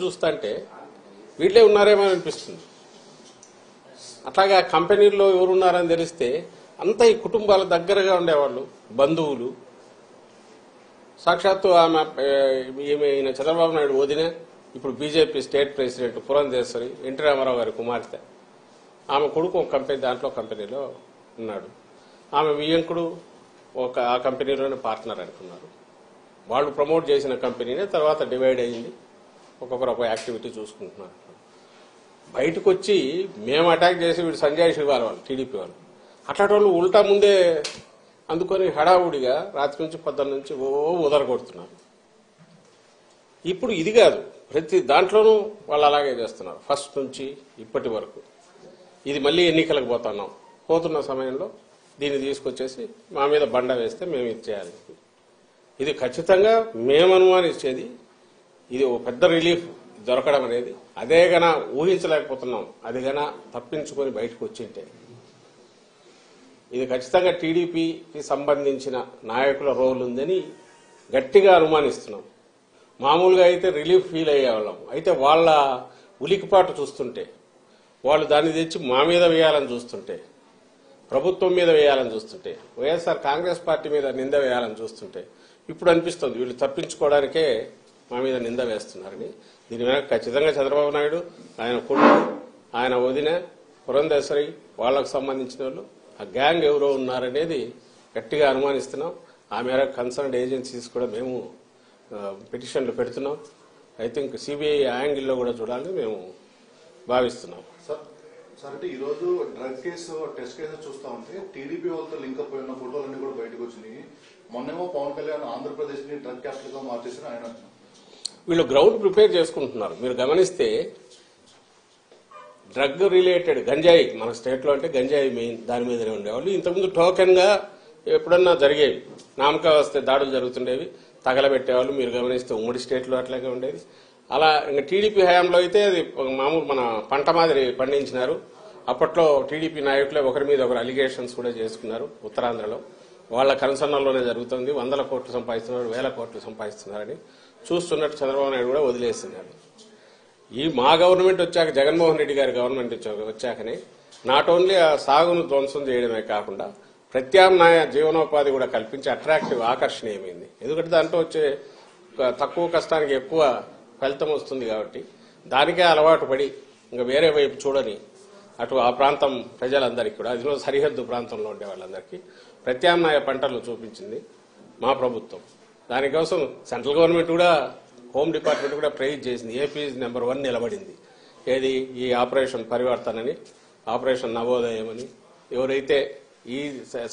చూస్తుంటే వీళ్ళే ఉన్నారేమో అనిపిస్తుంది. అట్లాగా కంపెనీల్లో ఎవరున్నారని తెలిస్తే అంతా ఈ కుటుంబాల దగ్గరగా ఉండేవాళ్ళు, బంధువులు. సాక్షాత్తు ఈయన చంద్రబాబు నాయుడు వదిన, ఇప్పుడు BJP state president Purandeswari, NT Rama Rao గారి కుమార్తె. ఆమె కొడుకు ఒక కంపెనీలో ఉన్నాడు. ఆమె వియ్యంకుడు ఆ కంపెనీలోనే పార్ట్నర్ అనుకున్నారు. వాళ్ళు ప్రమోట్ చేసిన కంపెనీనే తర్వాత డివైడ్ అయ్యింది. ఒక్కొక్కరు ఒక యాక్టివిటీ చూసుకుంటున్నారు. బయటకు వచ్చి మేము అటాక్ చేసి వీడు సంజయ్ శివాల వాళ్ళు, టీడీపీ వాళ్ళు, అట్లాంటి వాళ్ళు ఉల్టా ముందే అందుకొని హడావుడిగా రాత్రి నుంచి పొద్దున్న నుంచి ఉదరగొడుతున్నారు. ఇప్పుడు ఇది కాదు, ప్రతి దాంట్లోనూ వాళ్ళు అలాగే చేస్తున్నారు. ఫస్ట్ నుంచి ఇప్పటి వరకు ఇది మళ్ళీ ఎన్నికలకు పోతున్న సమయంలో దీన్ని తీసుకొచ్చేసి మా మీద బండ వేస్తే మేము ఇది చేయాలి. ఇది ఖచ్చితంగా మేము అనుమానించేది. ఇది ఒక పెద్ద రిలీఫ్ దొరకడం అనేది అదే గన ఊహించలేకపోతున్నాం. అది గన తప్పించుకొని బయటకు వచ్చింటే ఇది ఖచ్చితంగా టీడీపీకి సంబంధించిన నాయకుల రోల్ ఉందని గట్టిగా అనుమానిస్తున్నాం. మామూలుగా అయితే రిలీఫ్ ఫీల్ అయ్యేవాళ్ళం. అయితే వాళ్ళ ఉలికిపాటు చూస్తుంటే, వాళ్ళు దాన్ని తెచ్చి మా మీద వేయాలని చూస్తుంటే, ప్రభుత్వం మీద వేయాలని చూస్తుంటే, వైఎస్ఆర్ కాంగ్రెస్ పార్టీ మీద నింద వేయాలని చూస్తుంటే ఇప్పుడు అనిపిస్తుంది వీళ్ళు తప్పించుకోవడానికే మా మీద నింద వేస్తున్నారని. దీని వెనక ఖచ్చితంగా చంద్రబాబు నాయుడు, ఆయన కొడుకు, ఆయన వదిన పురంధేశ్వరి, వాళ్లకు సంబంధించిన వాళ్ళు, ఆ గ్యాంగ్ ఎవరో ఉన్నారనేది గట్టిగా అనుమానిస్తున్నాం. ఆ మేరకు కన్సర్న్డ్ ఏజెన్సీస్ కూడా మేము పిటిషన్లు పెడుతున్నాం. ఐ థింక్ సిబిఐ యాంగిల్లో కూడా చూడాలని మేము భావిస్తున్నాం. సార్ అంటే ఈ రోజు డ్రగ్ కేసు టెస్ట్ కేసు చూస్తా ఉంటే టీడీపీ వాళ్ళతో లింక్ అప్ అయిన ఫోటోలన్నీ కూడా బయటకు వచ్చినాయి. మొన్నేమో పవన్ కళ్యాణ్ ఆంధ్రప్రదేశ్ ని డ్రగ్ క్యాపిటల్ గా మార్చేసిన ఆయన వీళ్ళు గ్రౌండ్ ప్రిపేర్ చేసుకుంటున్నారు. మీరు గమనిస్తే డ్రగ్ రిలేటెడ్ గంజాయి మన స్టేట్ లో అంటే గంజాయి మెయిన్, దాని మీదనే ఉండేవాళ్ళు. ఇంతకుముందు టోకెన్ గా ఎప్పుడన్నా జరిగేవి, నామకా వస్తే దాడులు జరుగుతుండేవి, తగలబెట్టేవాళ్ళు. మీరు గమనిస్తే ఉమ్మడి స్టేట్ లో అట్లాగే ఉండేది. అలా ఇంకా టీడీపీ హయాంలో అయితే అది మామూలు మన పంట మాదిరి పండించినారు. అప్పట్లో టీడీపీ నాయకులే ఒకరి మీద ఒకరు అలిగేషన్స్ కూడా చేసుకున్నారు. ఉత్తరాంధ్రలో వాళ్ళ కన్సర్న్లోనే జరుగుతుంది. 100 కోట్లు సంపాదిస్తున్నారు, 1000 కోట్లు సంపాదిస్తున్నారని చూస్తున్నట్టు చంద్రబాబు నాయుడు కూడా వదిలేస్తున్నారు. ఈ మా గవర్నమెంట్ వచ్చాక, జగన్మోహన్ రెడ్డి గారి గవర్నమెంట్ వచ్చాకనే నాట్ ఓన్లీ ఆ సాగును ధ్వంసం చేయడమే కాకుండా ప్రత్యామ్నాయ జీవనోపాధి కూడా కల్పించి అట్రాక్టివ్, ఆకర్షణీయమైంది. ఎందుకంటే దాంట్లో వచ్చే తక్కువ కష్టానికి ఎక్కువ ఫలితం వస్తుంది కాబట్టి దానికే అలవాటు పడి ఇంకా వేరే వైపు చూడని అటు ఆ ప్రాంతం ప్రజలందరికీ కూడా, అదిలో సరిహద్దు ప్రాంతంలో ఉండే వాళ్ళందరికీ ప్రత్యామ్నాయ పంటలు చూపించింది మా ప్రభుత్వం. దానికోసం సెంట్రల్ గవర్నమెంట్ కూడా, హోమ్ డిపార్ట్మెంట్ కూడా ప్రైజ్ చేసింది. ఏపీ నెంబర్ 1 నిలబడింది. ఏది ఈ ఆపరేషన్ పరివర్తన అని, ఆపరేషన్ నవోదయం అని. ఎవరైతే ఈ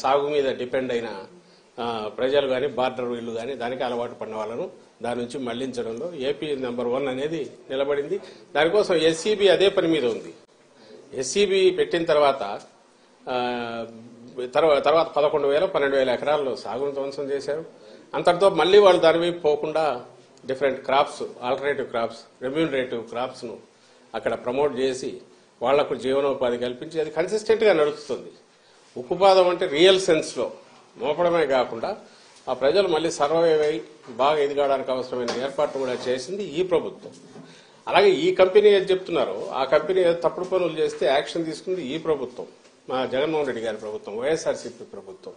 సాగు మీద డిపెండ్ అయిన ప్రజలు కానీ, బార్డర్ వీళ్లు కానీ దానికి అలవాటు పడిన వాళ్ళను దాని నుంచి మళ్లించడంలో ఏపీ నెంబర్ 1 అనేది నిలబడింది. దానికోసం ఎస్సీబీ అదే పని మీద ఉంది. ఎస్సీబీ పెట్టిన తర్వాత 11,000, 12,000 ఎకరాల్లో సాగును ధ్వంసం చేశారు. అంతటితో మళ్లీ వాళ్ళు దాని వైపు పోకుండా different crops, alternative crops, remunerative crops ను అక్కడ ప్రమోట్ చేసి వాళ్లకు జీవనోపాధి కల్పించి అది కన్సిస్టెంట్ గా నడుస్తుంది. ఉక్కుపాదం అంటే రియల్ సెన్స్ లో మోపడమే కాకుండా ఆ ప్రజలు మళ్లీ సర్వైవ్ అయి బాగా ఎదగడానికి అవసరమైన ఏర్పాట్లు కూడా చేసింది ఈ ప్రభుత్వం. అలాగే ఈ కంపెనీ ఏది చెప్తున్నారో ఆ కంపెనీ తప్పుడు పనులు చేస్తే యాక్షన్ తీసుకుంది ఈ ప్రభుత్వం, మా జగన్మోహన్ రెడ్డి గారి ప్రభుత్వం, వైఎస్ఆర్సీపీ ప్రభుత్వం.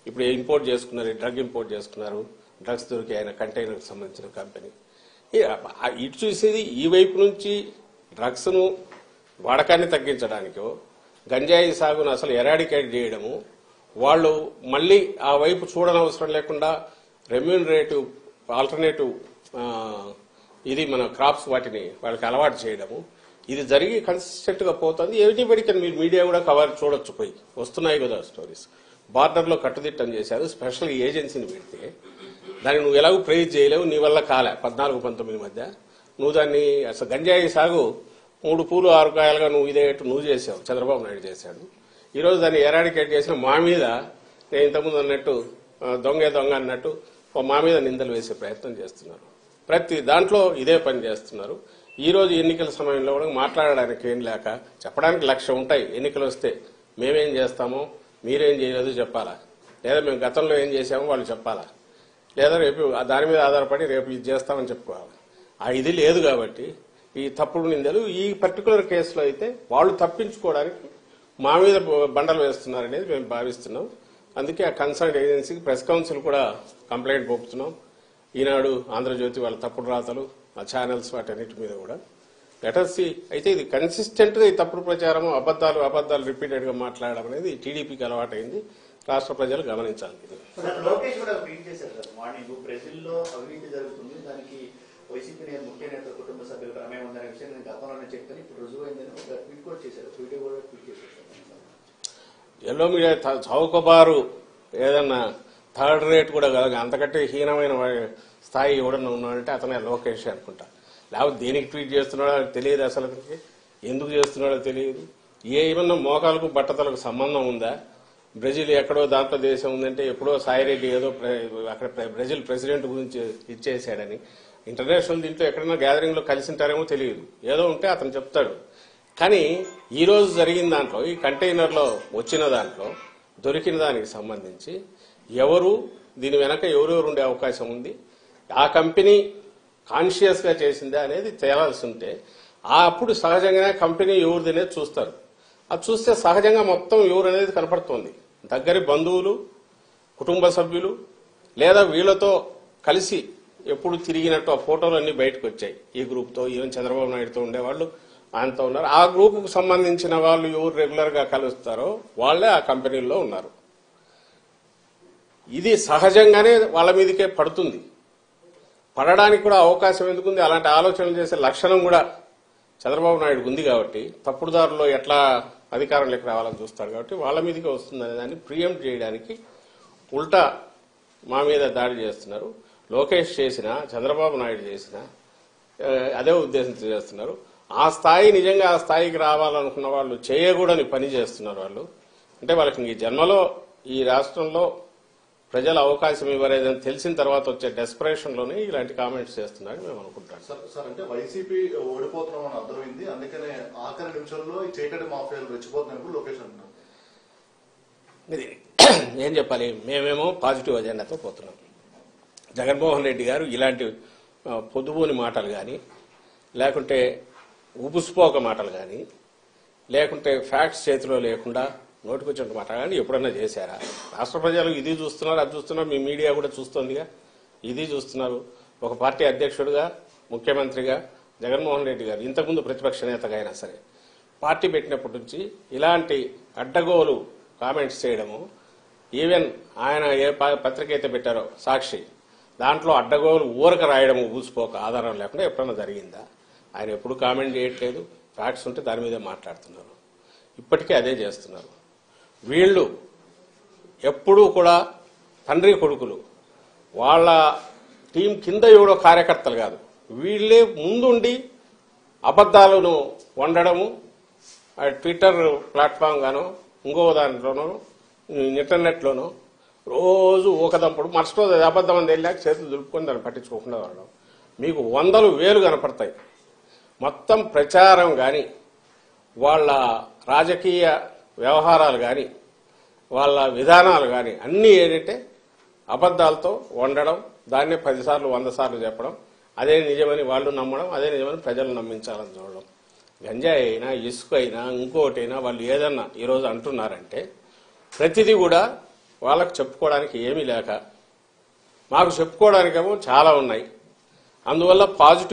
ఇప్పుడు ఇంపోర్ట్ చేసుకున్నారు, డ్రగ్ ఇంపోర్ట్ చేసుకున్నారు, డ్రగ్స్ దొరికి ఆయన కంటైనర్కి సంబంధించిన కంపెనీ. ఇటు చూసేది ఈ వైపు నుంచి డ్రగ్స్ ను వాడకాన్ని తగ్గించడానికో, గంజాయి సాగును అసలు ఎరాడికేట్ చేయడము, వాళ్ళు మళ్లీ ఆ వైపు చూడనవసరం లేకుండా రెమ్యూనరేటివ్, ఆల్టర్నేటివ్ ఇది మన క్రాప్స్ వాటిని వాళ్ళకి అలవాటు చేయడము, ఇది జరిగి కన్సిస్టెంట్ గా పోతుంది. ఎవ్రీబడికి మీరు మీడియా కూడా కవర్ చూడొచ్చు, పోయి వస్తున్నాయి కదా స్టోరీస్. బార్డర్ లో కట్టుదిట్టం చేశారు, స్పెషల్ ఏజెన్సీని పెడితే దాన్ని నువ్వు ఎలాగూ ప్రైజ్ చేయలేవు, నీ వల్ల కాలే. 14-19 మధ్య నువ్వు దాన్ని అసలు గంజాయి సాగు 3 పూలు 6 కాయలుగా నువ్వు ఇదేట్టు నువ్వు చేసావు, చంద్రబాబు నాయుడు చేశాడు. ఈ రోజు దాన్ని ఎరాడికేట్ చేసిన మా మీద, నేను ఇంతకుముందు అన్నట్టు దొంగ అన్నట్టు మా మీద నిందలు వేసే ప్రయత్నం చేస్తున్నారు. ప్రతి దాంట్లో ఇదే పని చేస్తున్నారు. ఈ రోజు ఎన్నికల సమయంలో కూడా మాట్లాడడానికి ఏం లేక, చెప్పడానికి 1,00,000 ఉంటాయి. ఎన్నికలు వస్తే మేమేం చేస్తామో మీరేం చేయలేదు చెప్పాలా, లేదా మేము గతంలో ఏం చేశామో వాళ్ళు చెప్పాలా, లేదా రేపు దాని మీద ఆధారపడి రేపు ఇది చేస్తామని చెప్పుకోవాలి. ఇది లేదు కాబట్టి ఈ తప్పుడు నిందలు ఈ పర్టికులర్ కేసులో అయితే వాళ్ళు తప్పించుకోవడానికి మా మీద బండలు వేస్తున్నారనేది మేము భావిస్తున్నాం. అందుకే ఆ కన్సర్న్ ఏజెన్సీకి ప్రెస్ కౌన్సిల్ కూడా కంప్లైంట్ పంపుతున్నాం. ఈనాడు, ఆంధ్రజ్యోతి వాళ్ళ తప్పుడు రాతలు, ఆ ఛానల్స్ వాటన్నిటి మీద కూడా లెటర్సీ అయితే ఇది కన్సిస్టెంట్ గా ఈ తప్పుడు ప్రచారం అబద్దాలు రిపీటెడ్ గా మాట్లాడడం అనేది టీడీపీకి అలవాటైంది. రాష్ట్ర ప్రజలు గమనించాలి. లోకేష్ కూడా ట్వీట్ చేశారు సార్ మార్నింగ్, బ్రెజిల్లో అవినీతి జరుగుతుంది, దానికి వైసీపీ ముఖ్య నేత కుటుంబ సభ్యుల ప్రమేయం ఉందనే విషయం నేను గతంలోనే చెప్పాను, ఇప్పుడు రుజువు అయిందని ఒక ట్వీట్ కూడా చేశారు. వీడియో కూడా ట్వీట్ చేశారు. ఎల్లో మీడియా చౌకబారు ఏదన్నా థర్డ్ రేట్ కూడా కలగ అంతకంటే హీనమైన స్థాయి ఎవడన్నా ఉన్నాడంటే అతనే లోకేష్ అనుకుంటా. లేకపోతే దేనికి ట్వీట్ చేస్తున్నాడో తెలియదు, అసలు ఎందుకు చేస్తున్నాడో తెలియదు. ఏమన్నా మోకాలకు బట్టతలకు సంబంధం ఉందా? బ్రెజిల్ ఎక్కడో దాంట్లో దేశం ఉందంటే ఎప్పుడో సాయిరెడ్డి ఏదో అక్కడ బ్రెజిల్ ప్రెసిడెంట్ గురించి ఇచ్చేసాడని ఇంటర్నేషనల్ దీంట్లో ఎక్కడైనా గ్యాదరింగ్ లో కలిసి ఉంటారేమో తెలియదు. ఏదో ఉంటే అతను చెప్తాడు. కానీ ఈ రోజు జరిగిన దాంట్లో, ఈ కంటైనర్ లో వచ్చిన దాంట్లో దొరికిన దానికి సంబంధించి ఎవరు దీని వెనక ఎవరెవరు ఉండే అవకాశం ఉంది, ఆ కంపెనీ కాన్షియస్ గా చేసిందా అనేది తేలాల్సి ఉంటే అప్పుడు సహజంగానే కంపెనీ ఎవరిది అనేది చూస్తారు. అది చూస్తే సహజంగా మొత్తం ఎవరు అనేది కనపడుతోంది. దగ్గరి బంధువులు, కుటుంబ సభ్యులు, లేదా వీళ్లతో కలిసి ఎప్పుడు తిరిగినట్టు ఆ ఫోటోలు అన్ని బయటకు వచ్చాయి. ఈ గ్రూప్ తో, ఈవెన్ చంద్రబాబు నాయుడుతో ఉండేవాళ్ళు ఆయనతో ఉన్నారు. ఆ గ్రూప్ కు సంబంధించిన వాళ్ళు ఎవరు రెగ్యులర్ గా కలుస్తారో వాళ్లే ఆ కంపెనీల్లో ఉన్నారు. ఇది సహజంగానే వాళ్ళ మీదకే పడుతుంది. పడడానికి కూడా అవకాశం ఎందుకుంది? అలాంటి ఆలోచనలు చేసే లక్షణం కూడా చంద్రబాబు నాయుడు ఉంది కాబట్టి, తప్పుడు దారిలో ఎట్లా అధికారంలోకి రావాలని చూస్తాడు కాబట్టి వాళ్ళ మీదకే వస్తుందనే దాన్ని ప్రియంప్ట్ చేయడానికి ఉల్టా మా మీద దాడి చేస్తున్నారు. లోకేష్ చేసినా, చంద్రబాబు నాయుడు చేసినా అదే ఉద్దేశంతో చేస్తున్నారు. ఆ స్థాయి నిజంగా ఆ స్థాయికి రావాలనుకున్న వాళ్ళు చేయకూడని పని చేస్తున్నారు. వాళ్ళు అంటే వాళ్ళకి ఈ జన్మలో ఈ రాష్ట్రంలో ప్రజలు అవకాశం ఇవ్వలేదని తెలిసిన తర్వాత వచ్చే డెస్పరేషన్ లోనే ఇలాంటి కామెంట్స్ చేస్తున్నారని మేము అనుకుంటాం. సార్ అంటే వైసీపీ ఓడిపోతున్నాం అని అర్థమైంది, అందుకనే ఆఖరి నిమిషంలో ఈ చీకటి మాఫియాలు రెచ్చిపోతున్నాయి లోకేష్ అంటున్నారు. ఏం చెప్పాలి, మేమేమో పాజిటివ్ అజెండాతో పోతున్నాం. జగన్మోహన్ రెడ్డి గారు ఇలాంటి పొదుపుని మాటలు కానీ, లేకుంటే ఉబుస్పోక మాటలు కానీ, లేకుంటే ఫ్యాక్ట్స్ చేతిలో లేకుండా నోటికొచ్చిన మాట కానీ ఎప్పుడన్నా చేశారా? రాష్ట్ర ప్రజలు ఇది చూస్తున్నారు, అది చూస్తున్నారు, మీ మీడియా కూడా చూస్తోందిగా, ఇది చూస్తున్నారు. ఒక పార్టీ అధ్యక్షుడిగా, ముఖ్యమంత్రిగా జగన్మోహన్ రెడ్డి గారు ఇంతకుముందు ప్రతిపక్ష నేతగా అయినా సరే పార్టీ పెట్టినప్పటి నుంచి ఇలాంటి అడ్డగోలు కామెంట్స్ చేయడము, ఈవెన్ ఆయన ఏ పత్రిక అయితే పెట్టారో సాక్షి, దాంట్లో అడ్డగోలు ఊరక రాయడము ఊసిపోక ఆధారం లేకుండా ఎప్పుడన్నా జరిగిందా? ఆయన ఎప్పుడు కామెంట్ చేయట్లేదు. ఫ్యాక్ట్స్ ఉంటే దాని మీదే మాట్లాడుతున్నారు. ఇప్పటికే అదే చేస్తున్నారు. వీళ్ళు ఎప్పుడూ కూడా తండ్రి కొడుకులు, వాళ్ళ టీం కింద ఎవడో కార్యకర్తలు కాదు, వీళ్ళే ముందుండి అబద్దాలను వండడము, ట్విట్టర్ ప్లాట్ఫామ్ గానో ఇంకో దాంట్లోనో ఇంటర్నెట్లోనో రోజు ఊకదంపుడు, మరుసటి రోజు అబద్దం అని వెళ్ళాక చేతులు దులుపుకొని దాన్ని పట్టించుకోకుండా వాడడం. మీకు 100,000 కనపడతాయి. మొత్తం ప్రచారం కానీ, వాళ్ళ రాజకీయ వ్యవహారాలు కానీ, వాళ్ళ విధానాలు కానీ అన్నీ ఏంటంటే అబద్దాలతో వండడం, దాన్నే 10 సార్లు 100 సార్లు చెప్పడం, అదే నిజమని వాళ్ళు నమ్మడం, అదే నిజమని ప్రజలు నమ్మించాలని చూడడం. గంజాయి అయినా, ఇసుక అయినా, ఇంకోటైనా వాళ్ళు ఏదన్నా ఈరోజు అంటున్నారంటే ప్రతిదీ కూడా వాళ్ళకు చెప్పుకోవడానికి ఏమీ లేక, మాకు చెప్పుకోవడానికేమో చాలా ఉన్నాయి. అందువల్ల పాజిటివ్